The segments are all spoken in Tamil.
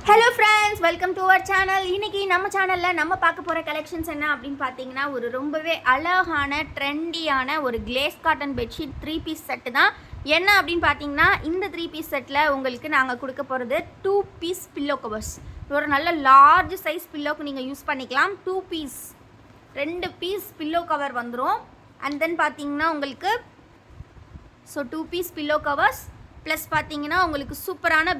Hello friends, welcome to our channel. இன்றைக்கி நம்ம சேனலில் நம்ம பார்க்க போகிற கலெக்ஷன்ஸ் என்ன அப்படின்னு பார்த்தீங்கன்னா, ஒரு ரொம்பவே அழகான ட்ரெண்டியான ஒரு glaze cotton bedsheet 3 piece set தான். என்ன அப்படின்னு பார்த்தீங்கன்னா, இந்த 3 பீஸ் செட்டில் உங்களுக்கு நாங்கள் கொடுக்க போகிறது 2 பீஸ் பில்லோ கவர்ஸ். ஒரு நல்ல லார்ஜ் சைஸ் பில்லோக்கு நீங்கள் யூஸ் பண்ணிக்கலாம். 2 பீஸ் 2 பீஸ் பில்லோ கவர் வந்துடும். அண்ட் தென் பார்த்தீங்கன்னா உங்களுக்கு 2 பீஸ் பில்லோ கவர்ஸ் ப்ளஸ் பார்த்தீங்கன்னா உங்களுக்கு சூப்பரான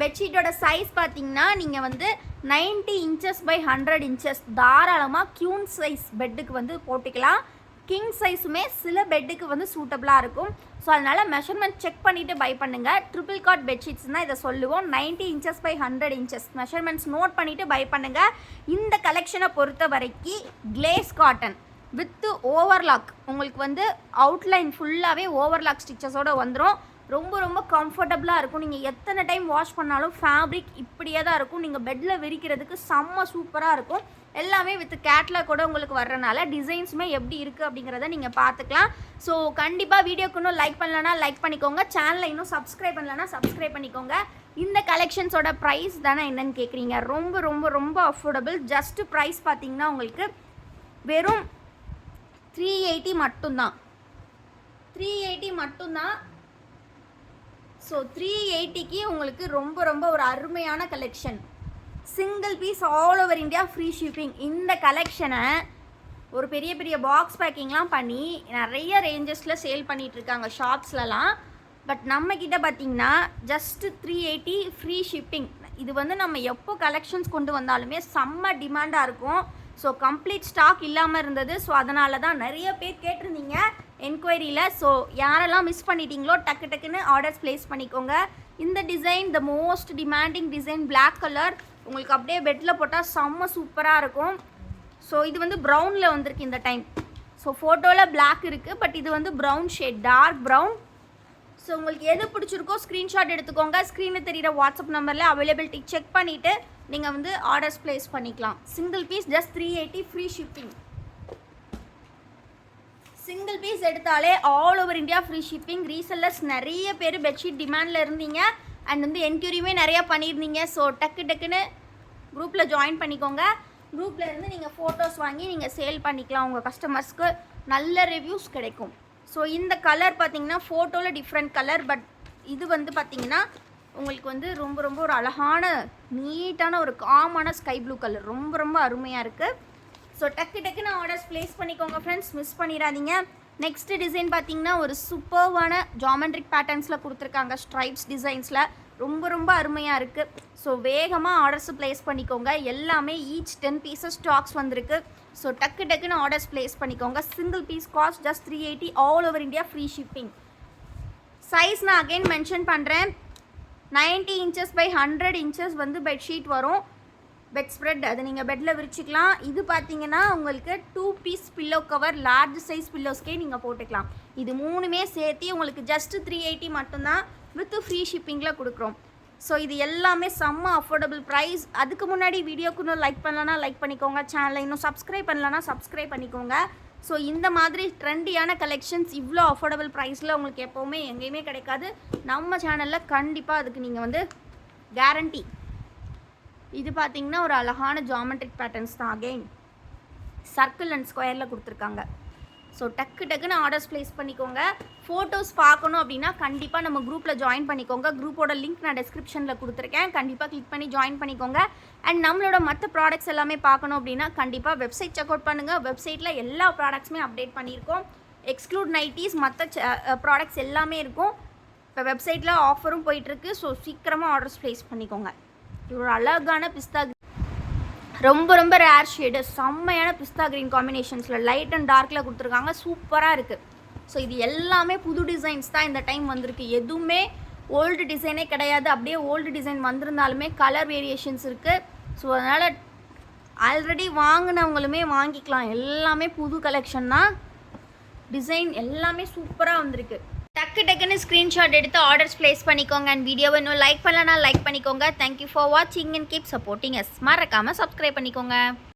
பெட்ஷீட்டோட சைஸ் பார்த்தீங்கன்னா நீங்கள் வந்து 90 இன்ச்சஸ் பை 100 இன்ச்சஸ் தாராளமாக க்யூன் சைஸ் பெட்டுக்கு வந்து போட்டுக்கலாம். கிங் சைஸுமே சில பெட்டுக்கு வந்து சூட்டபிளாக இருக்கும். ஸோ அதனால் மெஷர்மெண்ட் செக் பண்ணிவிட்டு பை பண்ணுங்கள். ட்ரிபிள் காட் பெட்ஷீட்ஸ் தான் இதை சொல்லுவோம். 90 inches by 100 inches measurements note பண்ணிவிட்டு பை பண்ணுங்கள். இந்த கலெக்ஷனை பொறுத்த வரைக்கும் கிளேஸ் காட்டன் வித் ஓவர்லாக், உங்களுக்கு வந்து அவுட்லைன் ஃபுல்லாகவே ஓவர்லாக் ஸ்டிச்சஸோடு வந்துடும். ரொம்ப ரொம்ப கம்ஃபர்டபுளாக இருக்கும். நீங்கள் எத்தனை டைம் வாஷ் பண்ணாலும் ஃபேப்ரிக் இப்படியே தான் இருக்கும். நீங்கள் பெட்டில் விரிக்கிறதுக்கு செம்ம சூப்பராக இருக்கும். எல்லாமே வித் கேட்லாக் கூட உங்களுக்கு வர்றனால டிசைன்ஸுமே எப்படி இருக்குது அப்படிங்கிறத நீங்கள் பார்த்துக்கலாம். ஸோ கண்டிப்பாக வீடியோக்கு இன்னும் லைக் பண்ணலன்னா லைக் பண்ணிக்கோங்க. சேனலை இன்னும் சப்ஸ்கிரைப் பண்ணலன்னா சப்ஸ்கிரைப் பண்ணிக்கோங்க. இந்த கலெக்ஷன்ஸோட ப்ரைஸ் தானே என்னன்னு கேட்குறீங்க. ரொம்ப ரொம்ப ரொம்ப அஃபோர்டபுள். ஜஸ்ட்டு ப்ரைஸ் பார்த்தீங்கன்னா உங்களுக்கு வெறும் 380 மட்டும்தான். 380 மட்டும்தான். ஸோ 380க்கு உங்களுக்கு ரொம்ப ரொம்ப ஒரு அருமையான collection. Single piece all over India free shipping. இந்த கலெக்ஷனை ஒரு பெரிய பெரிய பாக்ஸ் பேக்கிங்லாம் பண்ணி நிறைய ரேஞ்சஸில் சேல் பண்ணிகிட்ருக்காங்க ஷாப்ஸ்லலாம். பட் நம்மக்கிட்ட பார்த்திங்கன்னா ஜஸ்ட்டு 380 ஃப்ரீ ஷிப்பிங். இது வந்து நம்ம எப்போ கலெக்ஷன்ஸ் கொண்டு வந்தாலுமே செம்ம டிமாண்டாக இருக்கும். ஸோ கம்ப்ளீட் ஸ்டாக் இல்லாமல் இருந்தது. ஸோ அதனால தான் நிறைய பேர் கேட்டிருந்தீங்க என்கொயரியில். ஸோ யாரெல்லாம் மிஸ் பண்ணிட்டீங்களோ டக்குன்னு ஆர்டர்ஸ் ப்ளேஸ் பண்ணிக்கோங்க. இந்த design the most demanding design, black colour, உங்களுக்கு அப்படியே பெட்டில் போட்டால் செம்ம சூப்பராக இருக்கும். ஸோ இது வந்து ப்ரௌனில் வந்திருக்கு இந்த டைம். ஸோ ஃபோட்டோவில் பிளாக் இருக்குது, பட் இது வந்து brown shade, dark brown. So உங்களுக்கு எது பிடிச்சிருக்கோ ஸ்க்ரீன்ஷாட் எடுத்துக்கோங்க. ஸ்க்ரீனில் தெரிகிற வாட்ஸ்அப் நம்பரில் அவைலபிலிட்டி செக் பண்ணிவிட்டு நீங்கள் வந்து ஆர்டர்ஸ் ப்ளேஸ் பண்ணிக்கலாம். Single piece just 380 free shipping. Single piece எடுத்தாலே all over India free shipping. Resellers நிறைய பேர் பெட்ஷீட் டிமாண்டில் இருந்தீங்க அண்ட் வந்து என்கொயரியுமே நிறையா பண்ணியிருந்தீங்க. ஸோ டக்குன்னு குரூப்பில் ஜாயின் பண்ணிக்கோங்க. குரூப்பில் இருந்து நீங்கள் ஃபோட்டோஸ் வாங்கி நீங்கள் சேல் பண்ணிக்கலாம். உங்கள் கஸ்டமர்ஸ்க்கு நல்ல ரிவ்யூஸ் கிடைக்கும். ஸோ இந்த கலர் பார்த்தீங்கன்னா ஃபோட்டோவில் டிஃப்ரெண்ட் கலர், பட் இது வந்து பார்த்தீங்கன்னா உங்களுக்கு வந்து ரொம்ப ரொம்ப ஒரு அழகான நீட்டான ஒரு காமான ஸ்கை ப்ளூ கலர், ரொம்ப ரொம்ப அருமையாக இருக்குது. ஸோ டக்குன்னு ஆர்டர்ஸ் ப்ளேஸ் பண்ணிக்கோங்க ஃப்ரெண்ட்ஸ், மிஸ் பண்ணிடாதீங்க. நெக்ஸ்ட் டிசைன் பார்த்தீங்கன்னா ஒரு சூப்பர்வான ஜாமெண்ட்ரிக் பேட்டர்ன்ஸில் கொடுத்துருக்காங்க, ஸ்ட்ரைப்ஸ் டிசைன்ஸில் ரொம்ப ரொம்ப அருமையாக இருக்குது. ஸோ வேகமாக ஆர்டர்ஸ் ப்ளேஸ் பண்ணிக்கோங்க. எல்லாமே ஈச் 10 பீசஸ் ஸ்டாக்ஸ் வந்திருக்கு. ஸோ டக்குன்னு ஆர்டர்ஸ் ப்ளேஸ் பண்ணிக்கோங்க. Single piece cost just 380 all over India free shipping. Size நான் அகெயின் மென்ஷன் பண்ணுறேன். 90 இன்ச்சஸ் பை 100 இன்ச்சஸ் வந்து பெட்ஷீட் வரும். பெட் ஸ்ப்ரெட் அது நீங்கள் பெட்டில் விரிச்சிக்கலாம். இது பார்த்தீங்கன்னா உங்களுக்கு 2 piece pillow cover, large size பில்லோஸ்க்கே நீங்கள் போட்டுக்கலாம். இது மூணுமே சேர்த்து உங்களுக்கு ஜஸ்ட்டு 380 மட்டும்தான் வித் ஃப்ரீ ஷிப்பிங்கில் கொடுக்குறோம். ஸோ இது எல்லாமே செம்ம அஃபோர்டபுள் ப்ரைஸ். அதுக்கு முன்னாடி வீடியோக்கு இன்னும் லைக் பண்ணலன்னா லைக் பண்ணிக்கோங்க. சேனலை இன்னும் சப்ஸ்கிரைப் பண்ணலன்னா சப்ஸ்கிரைப் பண்ணிக்கோங்க. ஸோ இந்த மாதிரி ட்ரெண்டியான கலெக்ஷன்ஸ் இவ்வளோ அஃபோர்டபுள் ப்ரைஸில் உங்களுக்கு எப்போவுமே எங்கேயுமே கிடைக்காது. நம்ம சேனலில் கண்டிப்பாக அதுக்கு நீங்கள் வந்து கேரண்டி. இது பார்த்தீங்கன்னா ஒரு அழகான ஜாமெட்ரிக் பேட்டர்ன்ஸ் தான். அகெயின் சர்க்கிள் அண்ட் ஸ்கொயரில் கொடுத்துருக்காங்க. ஸோ டக்குன்னு ஆர்டர்ஸ் ப்ளேஸ் பண்ணிக்கோங்க. ஃபோட்டோஸ் பார்க்கணும் அப்படின்னா கண்டிப்பாக நம்ம குரூப்பில் ஜாயின் பண்ணிக்கோங்க. குரூப்போட லிங்க் நான் டிஸ்கிரிப்ஷனில் கொடுத்துருக்கேன். கண்டிப்பாக கிளிக் பண்ணி ஜாயின் பண்ணிக்கோங்க. அண்ட் நம்மளோட மற்ற ப்ராடக்ட்ஸ் எல்லாமே பார்க்கணும் அப்படின்னா கண்டிப்பாக வெப்சைட் செக் அவுட் பண்ணுங்கள். வெப்சைட்டில் எல்லா ப்ராடக்ட்ஸுமே அப்டேட் பண்ணியிருக்கோம். எக்ஸ்க்ளூட் நைட்டிஸ், மற்ற ப்ராடக்ட்ஸ் எல்லாமே இருக்கும். இப்போ வெப்சைட்டில் ஆஃபரும் போயிட்டுருக்கு. ஸோ சீக்கிரமாக ஆர்டர்ஸ் ப்ளேஸ் பண்ணிக்கோங்க. இது ஒரு அழகான பிஸ்தா, ரொம்ப ரொம்ப ரேர் ஷேடு, செம்மையான பிஸ்தா க்ரீன் காம்பினேஷன்ஸில் லைட் அண்ட் டார்க்கில் கொடுத்துருக்காங்க. சூப்பராக இருக்குது. ஸோ இது எல்லாமே புது டிசைன்ஸ் தான் இந்த டைம் வந்திருக்கு. எதுவுமே ஓல்டு டிசைனே கிடையாது. அப்படியே ஓல்டு டிசைன் வந்திருந்தாலுமே கலர் வேரியேஷன்ஸ் இருக்குது. ஸோ அதனால் ஆல்ரெடி வாங்கினவங்களுமே வாங்கிக்கலாம். எல்லாமே புது கலெக்ஷன் தான். டிசைன் எல்லாமே சூப்பராக வந்திருக்கு. டக்குன்னு ஸ்க்ரீன்ஷாட் எடுத்து ஆர்டர்ஸ் ப்ளேஸ் பண்ணிக்கோங்க. அண்ட் வீடியோவை இன்னும் லைக் பண்ணலன்னா லைக் பண்ணிக்கோங்க. தேங்க்யூ ஃபார் வாட்சிங் அண்ட் கீப் சப்போர்ட்டிங் எஸ். மறக்காமல் சப்ஸ்கிரைப் பண்ணிக்கோங்க.